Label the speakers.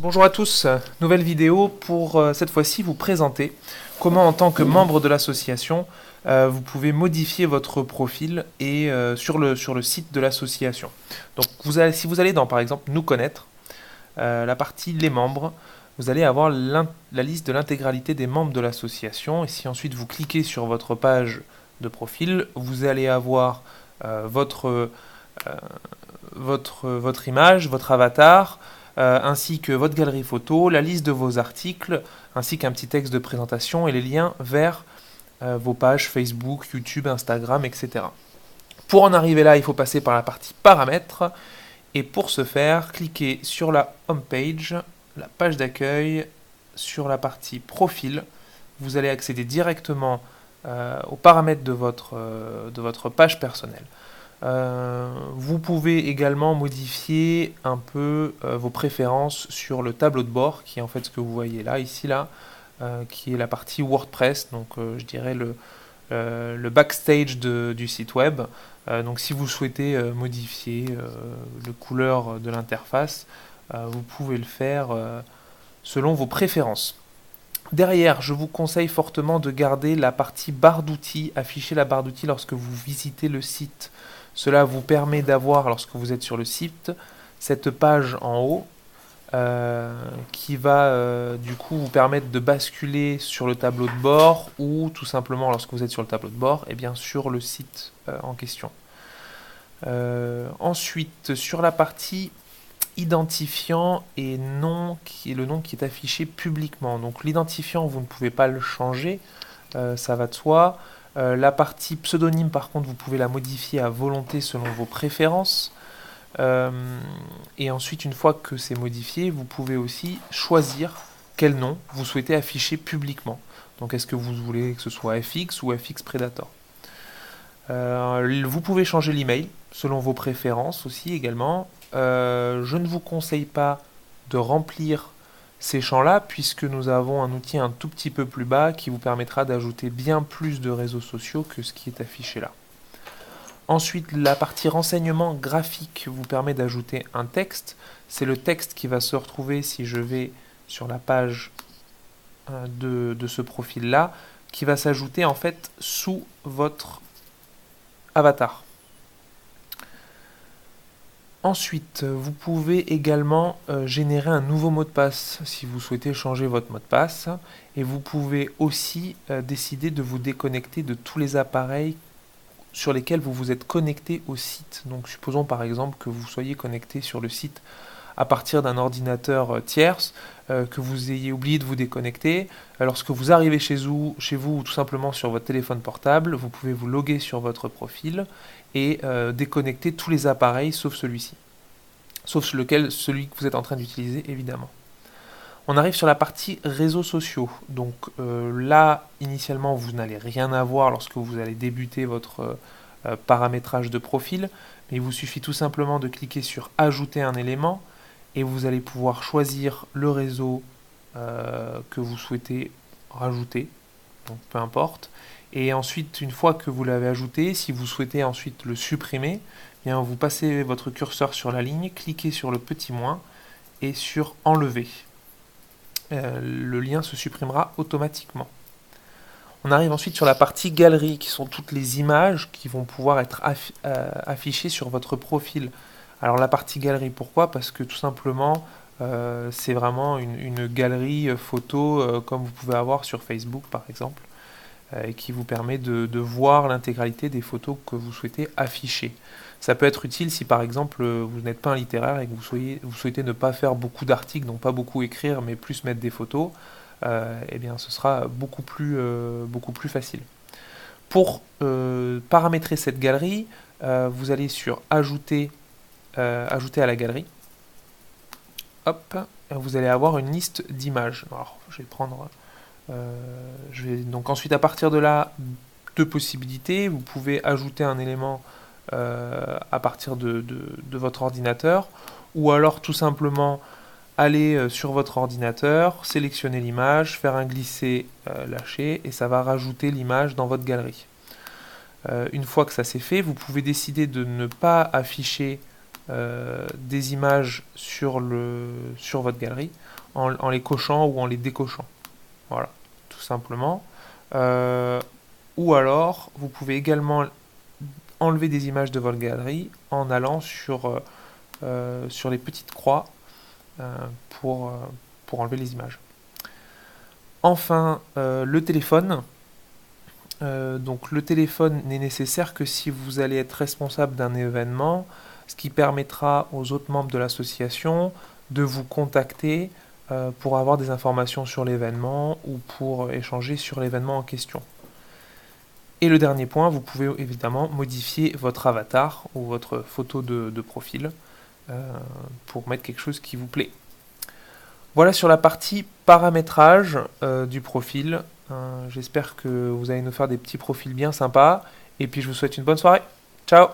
Speaker 1: Bonjour à tous, nouvelle vidéo pour cette fois-ci vous présenter comment en tant que membre de l'association vous pouvez modifier votre profil et sur le site de l'association. Donc si vous allez dans par exemple nous connaître, la partie les membres, vous allez avoir la liste de l'intégralité des membres de l'association et si ensuite vous cliquez sur votre page de profil, vous allez avoir votre image, votre avatar, ainsi que votre galerie photo, la liste de vos articles, ainsi qu'un petit texte de présentation et les liens vers vos pages Facebook, YouTube, Instagram, etc. Pour en arriver là, il faut passer par la partie paramètres, et pour ce faire, cliquez sur la home page, la page d'accueil, sur la partie profil, vous allez accéder directement aux paramètres de votre page personnelle. Vous pouvez également modifier un peu vos préférences sur le tableau de bord, qui est en fait ce que vous voyez là, ici, là, qui est la partie WordPress, donc je dirais le backstage du site web. Donc si vous souhaitez modifier la couleur de l'interface, vous pouvez le faire selon vos préférences. Derrière, je vous conseille fortement de garder la partie barre d'outils, afficher la barre d'outils lorsque vous visitez le site. Cela vous permet d'avoir, lorsque vous êtes sur le site, cette page en haut qui va du coup vous permettre de basculer sur le tableau de bord ou tout simplement lorsque vous êtes sur le tableau de bord, et bien sur le site en question. Ensuite, sur la partie identifiant et nom, qui est le nom qui est affiché publiquement. Donc l'identifiant, vous ne pouvez pas le changer, ça va de soi. La partie pseudonyme, par contre, vous pouvez la modifier à volonté selon vos préférences. Et ensuite, une fois que c'est modifié, vous pouvez aussi choisir quel nom vous souhaitez afficher publiquement. Donc est-ce que vous voulez que ce soit FX ou FX Predator. Vous pouvez changer l'email selon vos préférences aussi également. Je ne vous conseille pas de remplir ces champs-là puisque nous avons un outil un tout petit peu plus bas qui vous permettra d'ajouter bien plus de réseaux sociaux que ce qui est affiché là. Ensuite, la partie renseignements graphiques vous permet d'ajouter un texte. C'est le texte qui va se retrouver si je vais sur la page de ce profil-là, qui va s'ajouter en fait sous votre avatar. Ensuite, vous pouvez également générer un nouveau mot de passe si vous souhaitez changer votre mot de passe. Et vous pouvez aussi décider de vous déconnecter de tous les appareils sur lesquels vous vous êtes connecté au site. Donc supposons par exemple que vous soyez connecté sur le site à partir d'un ordinateur tierce, que vous ayez oublié de vous déconnecter. Lorsque vous arrivez chez vous ou tout simplement sur votre téléphone portable, vous pouvez vous loguer sur votre profil et déconnecter tous les appareils sauf celui-ci. Sauf celui que vous êtes en train d'utiliser évidemment. On arrive sur la partie réseaux sociaux. Donc là, initialement, vous n'allez rien avoir lorsque vous allez débuter votre paramétrage de profil, mais il vous suffit tout simplement de cliquer sur ajouter un élément et vous allez pouvoir choisir le réseau que vous souhaitez rajouter, donc peu importe. Et ensuite, une fois que vous l'avez ajouté, si vous souhaitez ensuite le supprimer, eh bien vous passez votre curseur sur la ligne, cliquez sur le petit moins et sur enlever. Le lien se supprimera automatiquement. On arrive ensuite sur la partie galerie, qui sont toutes les images qui vont pouvoir être affichées sur votre profil. Alors la partie galerie, pourquoi? Parce que tout simplement, c'est vraiment une galerie photo comme vous pouvez avoir sur Facebook par exemple, et qui vous permet de voir l'intégralité des photos que vous souhaitez afficher. Ça peut être utile si par exemple vous n'êtes pas un littéraire et que vous souhaitez ne pas faire beaucoup d'articles, donc pas beaucoup écrire mais plus mettre des photos, eh bien ce sera beaucoup plus facile. Pour paramétrer cette galerie, vous allez sur ajouter à la galerie. Hop, vous allez avoir une liste d'images. Alors je vais prendre... donc ensuite à partir de là, deux possibilités. Vous pouvez ajouter un élément à partir de votre ordinateur, ou alors tout simplement aller sur votre ordinateur, sélectionner l'image, faire un glisser lâcher et ça va rajouter l'image dans votre galerie. Une fois que ça c'est fait, vous pouvez décider de ne pas afficher des images sur votre galerie en les cochant ou en les décochant. Voilà, tout simplement. Ou alors, vous pouvez également enlever des images de votre galerie en allant sur les petites croix euh, pour, euh, pour enlever les images. Enfin, le téléphone. Donc le téléphone n'est nécessaire que si vous allez être responsable d'un événement, ce qui permettra aux autres membres de l'association de vous contacter pour avoir des informations sur l'événement ou pour échanger sur l'événement en question. Et le dernier point, vous pouvez évidemment modifier votre avatar ou votre photo de profil pour mettre quelque chose qui vous plaît. Voilà sur la partie paramétrage du profil. J'espère que vous allez nous faire des petits profils bien sympas. Et puis je vous souhaite une bonne soirée. Ciao!